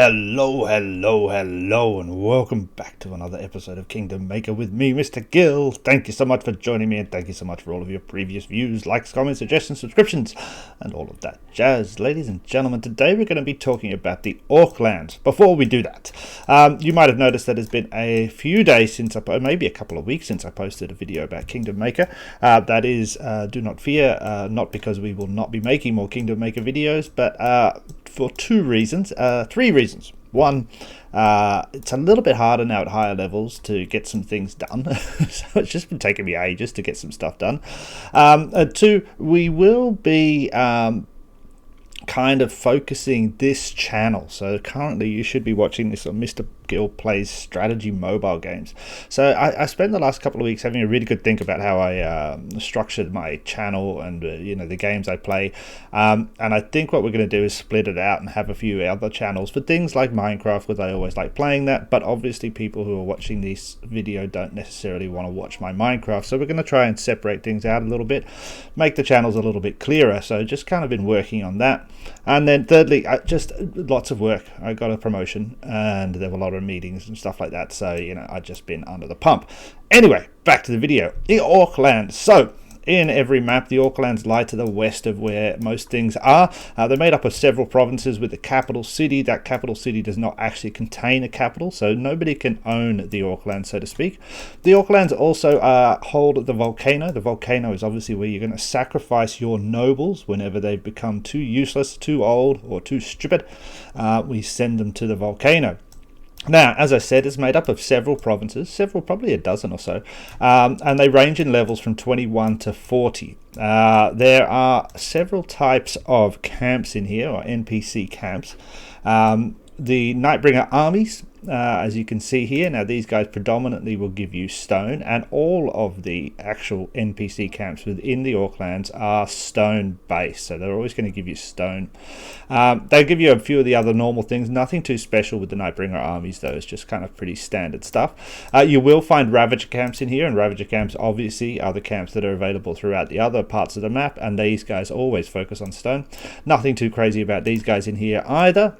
Hello, and welcome back to another episode of Kingdom Maker with me, Mr. Gill. Thank you so much for joining me, and thank you so much for all of your previous views, likes, comments, suggestions, subscriptions, and all of that jazz. Ladies and gentlemen, today we're going to be talking about the Orclands. Before we do that, you might have noticed that it's been a few days since maybe a couple of weeks since I posted a video about Kingdom Maker. That is, do not fear, not because we will not be making more Kingdom Maker videos, but for three reasons. One, it's a little bit harder now at higher levels to get some things done. So it's just been taking me ages to get some stuff done. Two, we will be kind of focusing this channel. So currently you should be watching this on Mr. Gill Plays Strategy Mobile Games. So I spent the last couple of weeks having a really good think about how I structured my channel and the games I play, and I think what we're going to do is split it out and have a few other channels for things like Minecraft, because I always like playing that, but obviously people who are watching this video don't necessarily want to watch my Minecraft, so we're going to try and separate things out a little bit, make the channels a little bit clearer. So just kind of been working on that. And then thirdly, just lots of work. I got a promotion and there were a lot of meetings and stuff like that, so I've just been under the pump. Anyway, back to the video. The Orclands. So in every map, the Orclands lie to the west of where most things are. They're made up of several provinces with the capital city. That capital city does not actually contain a capital, so nobody can own the Orclands, so to speak. The Orclands also hold the volcano. The volcano is obviously where you're going to sacrifice your nobles whenever they've become too useless, too old, or too stupid. We send them to the volcano. Now, as I said, it's made up of several provinces, probably a dozen or so, and they range in levels from 21 to 40. There are several types of camps in here, or NPC camps. The Nightbringer armies, as you can see here. Now these guys predominantly will give you stone, and all of the actual NPC camps within the Orclands are stone based, so they're always going to give you stone. They'll give you a few of the other normal things, nothing too special with the Nightbringer armies though. It's just kind of pretty standard stuff. You will find Ravager camps in here, and Ravager camps obviously are the camps that are available throughout the other parts of the map, and these guys always focus on stone. Nothing too crazy about these guys in here either.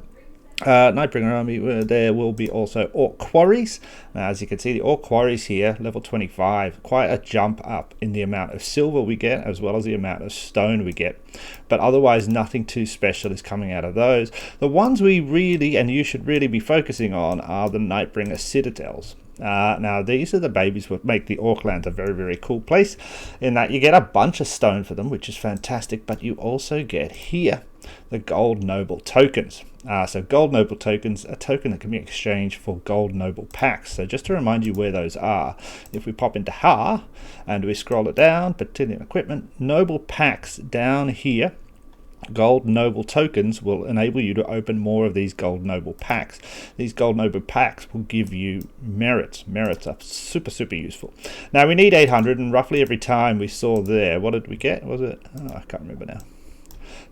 Nightbringer army, there will be also orc quarries. Now, as you can see, the orc quarries here, level 25, quite a jump up in the amount of silver we get as well as the amount of stone we get, but otherwise nothing too special is coming out of those. The ones we really, and you should really be focusing on, are the Nightbringer citadels. Now these are the babies that make the Orclands a very, very cool place, in that you get a bunch of stone for them, which is fantastic, but you also get here the gold noble tokens. So gold noble tokens, a token that can be exchanged for gold noble packs. So just to remind you where those are, if we pop into HAR and we scroll it down, Battalion Equipment, noble packs down here, gold noble tokens will enable you to open more of these gold noble packs. These gold noble packs will give you merits. Merits are super useful. Now we need 800, and roughly every time we saw there, what did we get? Was it, I can't remember now,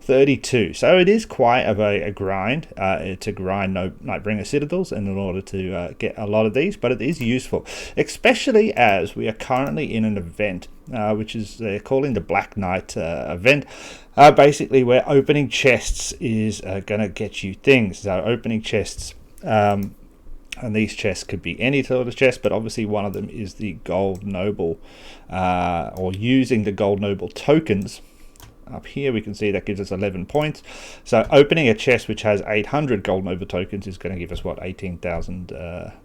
32. So it is quite of a grind to grind Nightbringer citadels in order to get a lot of these, but it is useful, especially as we are currently in an event which is they're calling the Black Knight event, basically where opening chests is going to get you things. So opening chests, and these chests could be any sort of chest, but obviously one of them is the gold noble, or using the gold noble tokens. Up here we can see that gives us 11 points. So opening a chest which has 800 gold noble tokens is going to give us, what, 18,000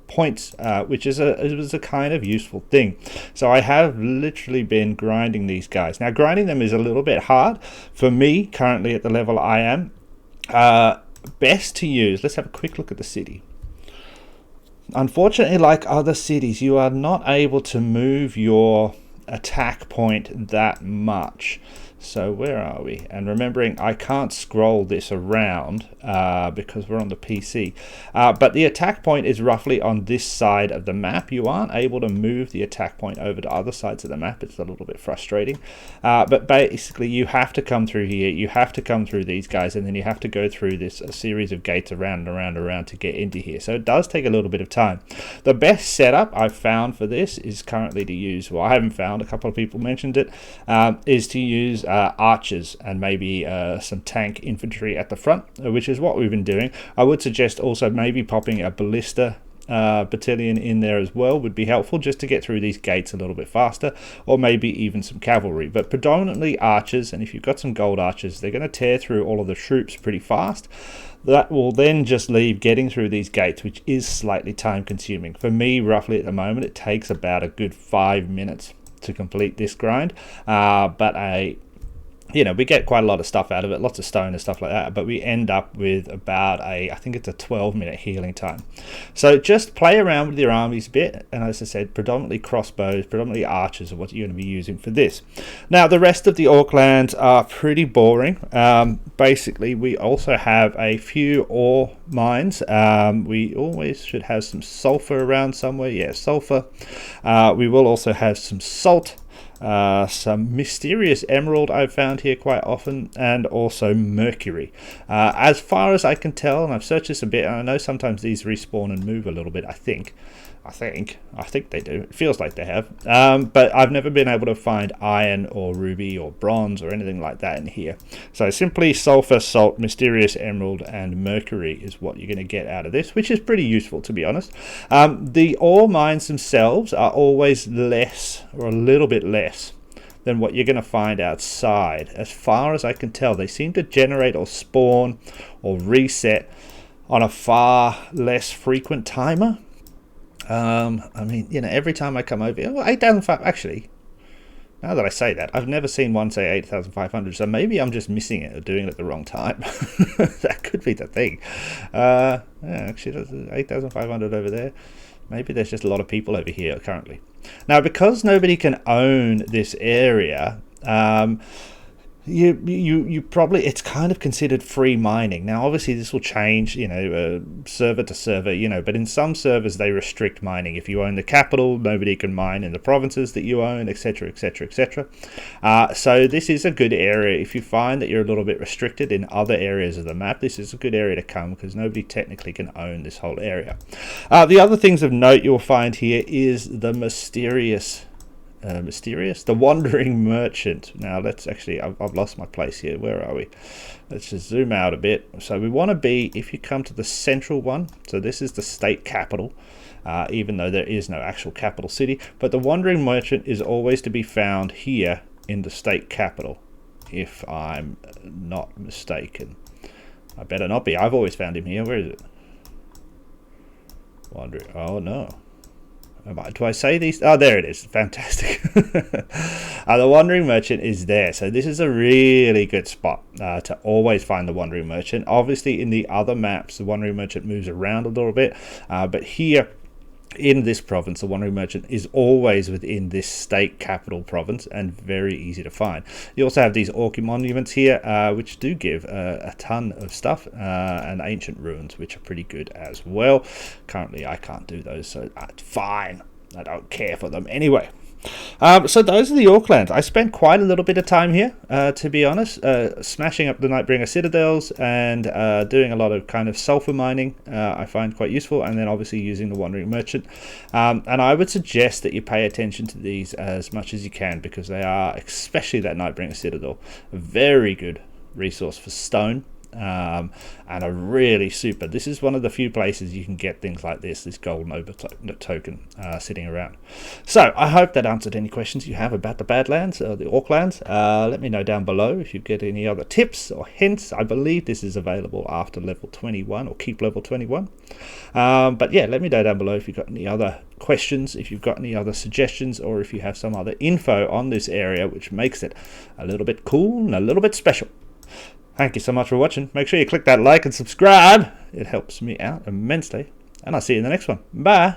points, which is a kind of useful thing. So I have literally been grinding these guys. Now grinding them is a little bit hard for me currently at the level I am. Best to use, let's have a quick look at the city. Unfortunately, like other cities, you are not able to move your attack point that much. So where are we? And remembering, I can't scroll this around because we're on the PC. But the attack point is roughly on this side of the map. You aren't able to move the attack point over to other sides of the map. It's a little bit frustrating. But basically, you have to come through here. You have to come through these guys, and then you have to go through this series of gates around and around to get into here. So it does take a little bit of time. The best setup I've found for this is currently to use, well, I haven't found, around, a couple of people mentioned it, is to use archers and maybe some tank infantry at the front, which is what we've been doing. I would suggest also maybe popping a ballista battalion in there as well would be helpful, just to get through these gates a little bit faster, or maybe even some cavalry, but predominantly archers. And if you've got some gold archers, they're going to tear through all of the troops pretty fast. That will then just leave getting through these gates, which is slightly time consuming. For me, roughly at the moment, it takes about a good 5 minutes to complete this grind, but we get quite a lot of stuff out of it, lots of stone and stuff like that, but we end up with about I think it's a 12-minute healing time. So just play around with your armies a bit, and as I said, predominantly crossbows, predominantly archers are what you're going to be using for this. Now, the rest of the Orclands are pretty boring. Basically, we also have a few ore mines. We always should have some sulfur around somewhere. Yeah, sulfur. We will also have some salt. Some mysterious emerald I've found here quite often, and also mercury. As far as I can tell, and I've searched this a bit, and I know sometimes these respawn and move a little bit, I think they do. It feels like they have. But I've never been able to find iron or ruby or bronze or anything like that in here. So simply sulfur, salt, mysterious emerald, and mercury is what you're going to get out of this, which is pretty useful, to be honest. The ore mines themselves are always less, or a little bit less, than what you're going to find outside. As far as I can tell, they seem to generate or spawn or reset on a far less frequent timer. I mean, every time I come over here, 8,500, actually, now that I say that, I've never seen one say 8,500, so maybe I'm just missing it or doing it at the wrong time. That could be the thing. Yeah, actually, there's 8,500 over there. Maybe there's just a lot of people over here currently. Now, because nobody can own this area, you probably, it's kind of considered free mining. Now obviously this will change, server to server, but in some servers they restrict mining. If you own the capital, nobody can mine in the provinces that you own, etc, etc, etc. So this is a good area. If you find that you're a little bit restricted in other areas of the map, this is a good area to come, because nobody technically can own this whole area. The other things of note you'll find here is the the wandering merchant. Now let's actually, I've lost my place here. Where are we? Let's just zoom out a bit. So we want to be, if you come to the central one, so this is the state capital, even though there is no actual capital city, but the wandering merchant is always to be found here in the state capital, if I'm not mistaken. I better not be. I've always found him here. Where is it? Wandering, oh no. Do I say these? Oh, there it is. Fantastic. The Wandering Merchant is there. So this is a really good spot to always find the Wandering Merchant. Obviously, in the other maps, the Wandering Merchant moves around a little bit. But here in this province, the Wandering Merchant is always within this state capital province, and very easy to find. You also have these Orc monuments here, which do give a ton of stuff, and ancient ruins, which are pretty good as well. Currently I can't do those, so that's fine. I don't care for them anyway. So those are the Orclands. I spent quite a little bit of time here, to be honest, smashing up the Nightbringer citadels and doing a lot of kind of sulfur mining. I find quite useful, and then obviously using the Wandering Merchant. And I would suggest that you pay attention to these as much as you can, because they are, especially that Nightbringer citadel, a very good resource for stone. And a really super, this is one of the few places you can get things like this gold Nova token sitting around. So I hope that answered any questions you have about the Badlands or the Orclands. Let me know down below if you get any other tips or hints. I believe this is available after level 21, or keep level 21. But yeah, let me know down below if you've got any other questions, if you've got any other suggestions, or if you have some other info on this area which makes it a little bit cool and a little bit special. Thank you so much for watching. Make sure you click that like and subscribe. It helps me out immensely. And I'll see you in the next one. Bye.